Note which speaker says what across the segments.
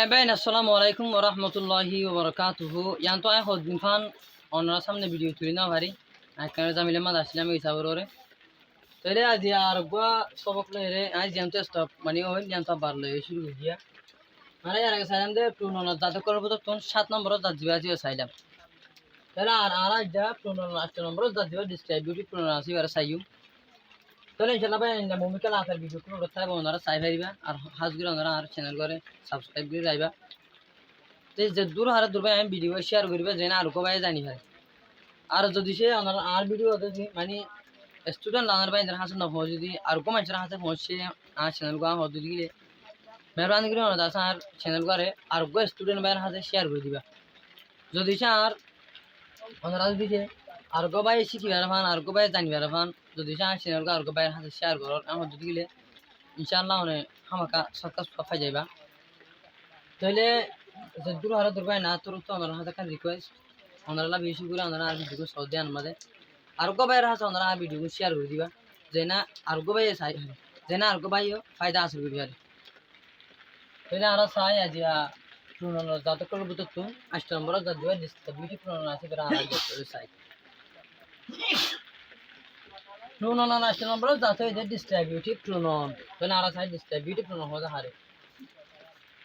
Speaker 1: Ben assalamu alaikum wa rahmatullahi wa barakatuhu. Yan to ay hodin fan onra samne video tulina bari. Akane zamile ma daslam ei saborore. Tele aji argwa sobok lere ay jam to stop mani o jam to barle shuru hoya. Mara yar aga salam de tuno na jadu korbo to ton 7 number দাজিবা G সাইলাম। Tele ara ja tuno na 8 number দাজিবা distribute tuno na si bar সাইয়ু। Tele inshallah bay na mumika la atar video ko rotay bonara sai fariba ar hasgira onara ar channel gore subscribe করে রাইবা। যে দূর হারে দূর ভাই আমি video share করিবে যেন আর কো ভাই জানি ভাই আর যদি সে আর ভিডিও যদি মানে স্টুডেন্ট লানার ভাই যারা হাসন নফ যদি আর কো মানুষের হাতে পৌঁছে আর চ্যানেল গো হদ দিলে মেহরবানি করে না দাস আর চ্যানেল করে আর গো স্টুডেন্ট ভাইয়ের হাতে শেয়ার করে দিবা যদি সে আর ওনারা যদি আর গো ভাই শিখি বেরফান আর গো ভাই জানি বেরফান যদি সে আর চ্যানেল গো আর গো ভাইয়ের হাতে শেয়ার করো আমার যদি গেলে ইনশাআল্লাহ অনেক হামাকা সরকার পাই যাইবা তাহলে যে দূর হারে দূর ভাই না তোর তো আমার হাতে কান রিকোয়েস্ট ওনারা বেশি করে ওনারা আর ভিডিও সৌদি আনমাদে আর গো ভাইয়ের হাতে ওনারা আর ভিডিও শেয়ার করে দিবা যে না আর গো ভাই চাই যে না আর গো ভাইও ফায়দা হাসিল করি আর তাহলে আর চাই আজ পুরনো যত করবো তো তুমি 8 নম্বর যা দিবা ডিসবিউটি পুরনো আছে বেরা আর চাই পুরনো না 8 নম্বর যাতে যে ডিস্ট্রিবিউটিভ পুরনো তাহলে আর চাই ডিস্ট্রিবিউটিভ পুরনো হতে হারে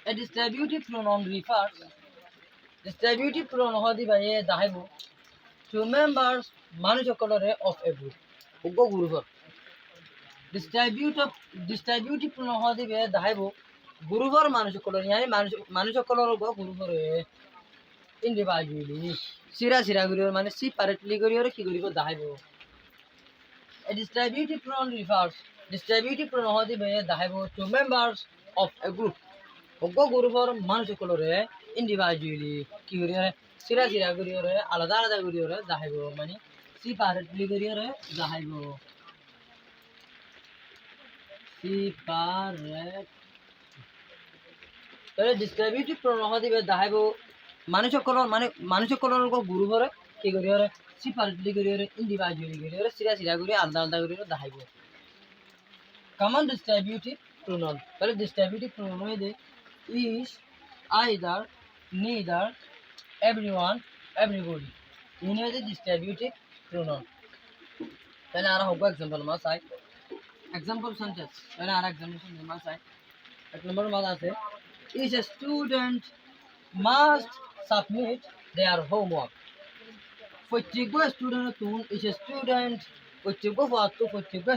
Speaker 1: A distributive pronoun refers distributive pronoun hodi by a daibo to members manuchocolore of a group. Ugo guru. Distributive pronoun hodi by a daibo guru or manuchocolore yani manuchocolore go guru for individually. Sira guru mane separately guru or ki guru go daibo. A distributive pronoun refers distributive pronoun hodi by a daibo to members of a group. Ogo guru for manuchocolore individually ki guru sira guru ore alada guru ore daibo mani separately guru ore daibo separate tole distributive pronoun hodi be daibo manuchocolore go guru ore ki guru ore separately guru ore individually guru ore sira guru alada guru ore daibo common distributive pronoun tole distributive pronoun hoide is either neither everyone everybody you know the distributive pronoun then ara hobo example ma sai example sentence then ara example sentence ma sai ek number ma ase is a student must submit their homework প্রত্যেক student Tun is a student প্রত্যেক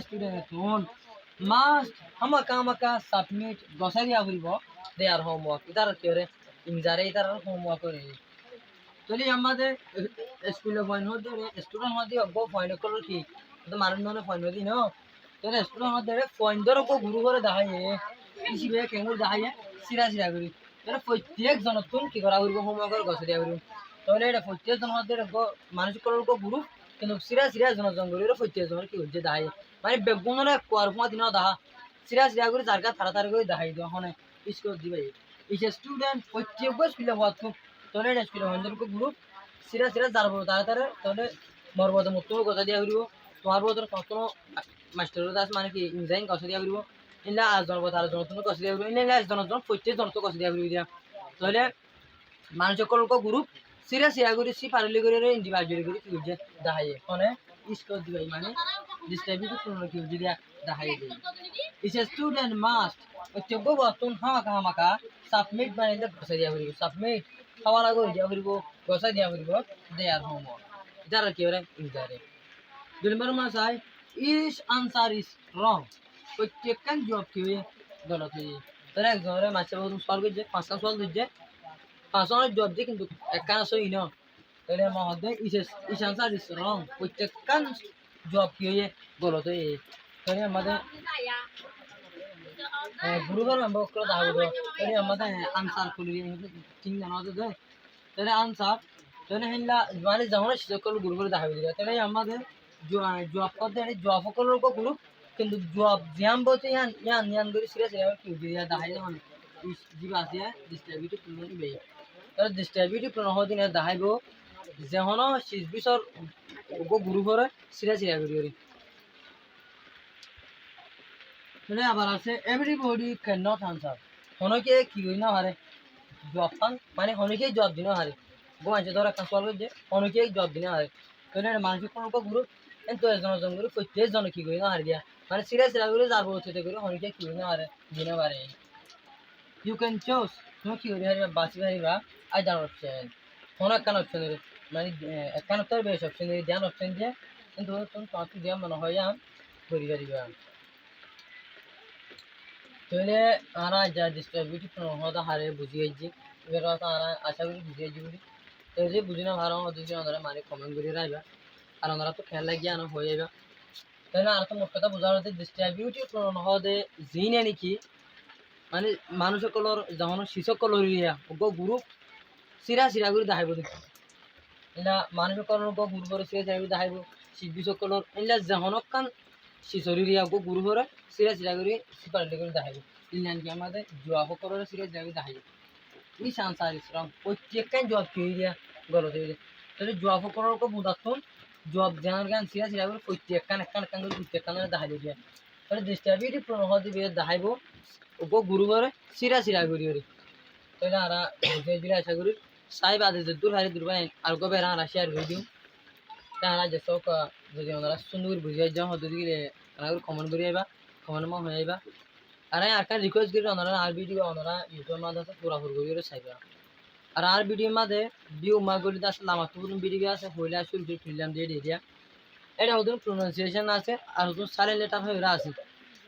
Speaker 1: student তুন must hamaka submit gosaria হইব their homework either কি করে ইনজারে either homework করে চলি আমাদের স্কুলে point হতে স্টুডেন্ট হতে গো পয়েন্ট করলো কি তো মানুষ মনে পয়েন্ট দিন তাহলে স্টুডেন্ট হতে পয়েন্ট ধরো গো গুরু করে দেখায় ইসি বে কেমন দেখায় সিরা করি তাহলে প্রত্যেক জন তুমি কি করা হইব হোমওয়ার্ক করে গসারিয়া করি তাহলে এটা প্রত্যেক জন হতে গো মানুষ করলো গো গুরু কিন্তু সিরা জন করি প্রত্যেক জন কি হচ্ছে দেখায় মানে বেগুনের কোয়ারফমা দিন দেখা সিরা করে জায়গা তাড়াতাড়ি করে দেখাই দিও হনে স্কুল দিবে is a student প্রত্যেক স্কুলে হওয়ার তোলে স্কুলে হন্দের গ্রুপ সিরা যাবো তাড়াতাড়ি তাহলে মরবদ মতো কথা দিয়া করিব তোমার বদর কত মাস্টার দাস মানে কি ইনজাইন কথা দিয়া করিব ইনলা আজন তার জন তুমি কথা দিয়া করিব ইনলা জন প্রত্যেক জন তো কথা দিয়া করিব দিয়া তাহলে মানুষ সকল গ্রুপ সিরা করে সি পারলি করে ইন্ডিভিজুয়াল করে কি যে দেখায় মানে স্কুল দিবে মানে ডিস্ট্রিবিউট করনো কি দিয়া দেখায় দেয় is a student must প্রত্যেক বর্তন হামাকা সাবমিট বানাইলে গসা দিয়া করিব সাবমিট খাওয়ার আগে দিয়া করিব গসা দিয়া করিব দেয়ার হোমওয়ার্ক যারা কি করে ইনজারে দুই নম্বর মাস I is answer is wrong প্রত্যেক কান জবাব কি হয়ে গলত হয়ে তাহলে একজনের মাসে বলুন সলভ করছে 5টা সলভ দিচ্ছে 5জনের জবাব দিয়ে কিন্তু এক কান আসই না তাহলে মহদে ইস আনসার ইজ রং প্রত্যেক কান জবাব কি হয়ে গলত হয়ে তাহলে আমাদের গুরুবার মেম্বার করে দাঁড়াবো তাহলে আমাদের আনসার খুলি ঠিক জানা হতো তাহলে আনসার তাহলে হিল্লা মানে যখন শিক্ষক গুরু করে দাঁড়াবে তাহলে আমাদের জব করতে জব করলো গ্রুপ কিন্তু জব জ্যাম বলতে ইয়ান করে সিরিয়াস কি দিয়া দাঁড়াই মানে জীব আছে ডিস্ট্রিবিউটিভ প্রোগ্রাম বে তাহলে ডিস্ট্রিবিউটিভ প্রোগ্রাম দিন দাঁড়াইব যখন 20 গুরু করে সিরিয়াস করি তাহলে আবার আছে এভরিবডি ক্যান নট আনসার কোনো কি কই না পারে জব পান মানে অনেকেই জব দিনে হারে গোয়াঞ্চে ধরা কাজ করবে যে অনেকেই জব দিনে হারে তো মানুষের কোনো গ্রুপ কিন্তু এজন করে প্রত্যেক জন কি করি না হারে দিয়া মানে সিরিয়াস করে যাবো হতে করে অনেকে কি না হারে দিনে পারে ইউ ক্যান চুজ তুমি কি করি হারিবা বাঁচি হারিবা আইদার অপশন কোনো একখান অপশন মানে একখান তো বেশ অপশন ধ্যান অপশন দিয়ে কিন্তু তুমি তোমার দিয়া মনে হয় করি পারিবা তাহলে আমরা যা ডিস্ট্রিবিউটিভ হতে হারে বুঝিয়েছি এবার আমরা আশা করি বুঝিয়েছি বলি তো যে বুঝি না ভালো হচ্ছে ওনারা মানে কমেন্ট করে রাখবা আর ওনারা তো খেয়াল লাগিয়ে আনা হয়ে যাবে তাহলে আর তো মোট কথা বোঝা হচ্ছে ডিস্ট্রিবিউটিভ হতে জিনে নাকি মানে মানুষ সকলের যখন শিশুসকলের গ্রুপ চিৰা কৰি দেখাব দেখি এটা মানুহ সকলের গুরু করে চিৰা কৰি দেখাব শিল্পী সকলের এগুলা যখনক কান শিশরিয়া গুরু করে চিৰা কৰি সিপারেট করে দেখাব ইনানকি আমাদের জোয়া সকলের চিৰা কৰি দেখাব ই চান্স আর ইসলাম প্রত্যেকখান জব খেয়ে দিয়া গলত হয়ে যায় তাহলে জব সকলের বোঝাতুন জব জানার গান চিৰা কৰি প্রত্যেকখান একখান করে প্রত্যেকখান দেখাই দিয়ে তাহলে ডিস্ট্রিবিউটিভ দিবে দেখাইব গুরু করে চিৰা কৰি তাহলে আমরা দিলে আশা করি সাহেব আদে যে দূর হারি দূর বাইন আর গবে আমরা শেয়ার করে দিও তারা যে সব যদি ওনারা সুন্দর বুঝিয়ে যাও হতে দিলে ওনারা কমেন্ট করে আইবা কমেন্ট মা হয়ে আইবা আর কার রিকোয়েস্ট করে ওনারা আর ভিডিও ওনারা ইউটিউব মাঝে পুরাপুর করে চাইবা আর ভিডিওর মাঝে ভিউ মা করে আসলে আমার তো ভিডিও আছে হইলে শুরু করে ফিল্ম দিয়ে দিয়া এটা ওদের প্রোনাউন্সিয়েশন আছে আর ওদের সাইলেন্ট লেটার হয়ে আছে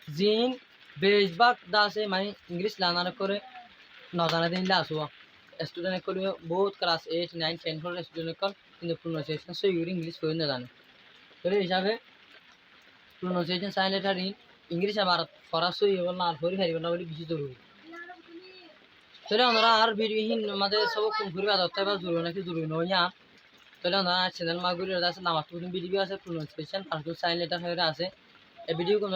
Speaker 1: জিন বেশভাগ দা আছে মানে ইংলিশ লার্নার করে নজানা দিন আসো স্টুডেন্ট করে বহুত ক্লাস 8 9 10 ফোর স্টুডেন্ট কল কিন্তু প্রোনাউন্সিয়েশন সো ইউর ইংলিশ করে না জানে তো এই হিসাবে প্রোনাউন্সিয়েশন সাইন লেটার ইংলিশ আবার ফরাসি এবং না আর ফরি হারিব না বলে বেশি জরুরি তাহলে আমরা আর ভিডিও হিন আমাদের সব কোন ঘুরে আদতে বা জরুরি নাকি জরুরি নয় না তাহলে আমরা চ্যানেল মাগুরি আছে নামাজ তুমি ভিডিও আছে প্রোনাউন্সিয়েশন আর সাইন লেটার হয়ে আছে এই ভিডিও কোন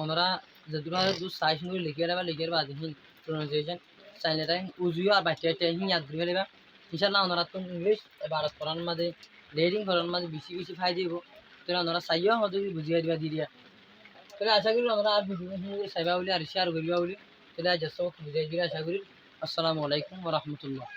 Speaker 1: ওনারা যদুরা দু সাইজ নুই লিখে রাখবা লিখে বাদ হিন প্রোনাউন্সিয়েশন সাইন লেটার উজুই আর বাচ্চা হিন ইয়াদ করে লেবা ইনশাআল্লাহ ওনারা তো ইংলিশ ভারত করার মাঝে রিডিং করার মাঝে বেশি ফাই দিব তাহলে ওনারা চাইও হয়তো বুঝিয়ে দিবা দি দিয়া তাহলে আশা করি আমরা আর ভিডিও চাইবা বলে আর শেয়ার করিবা বলে তাহলে আজ সব বুঝাই দিলে আশা করি আসসালামু আলাইকুম ওয়া রাহমাতুল্লাহ।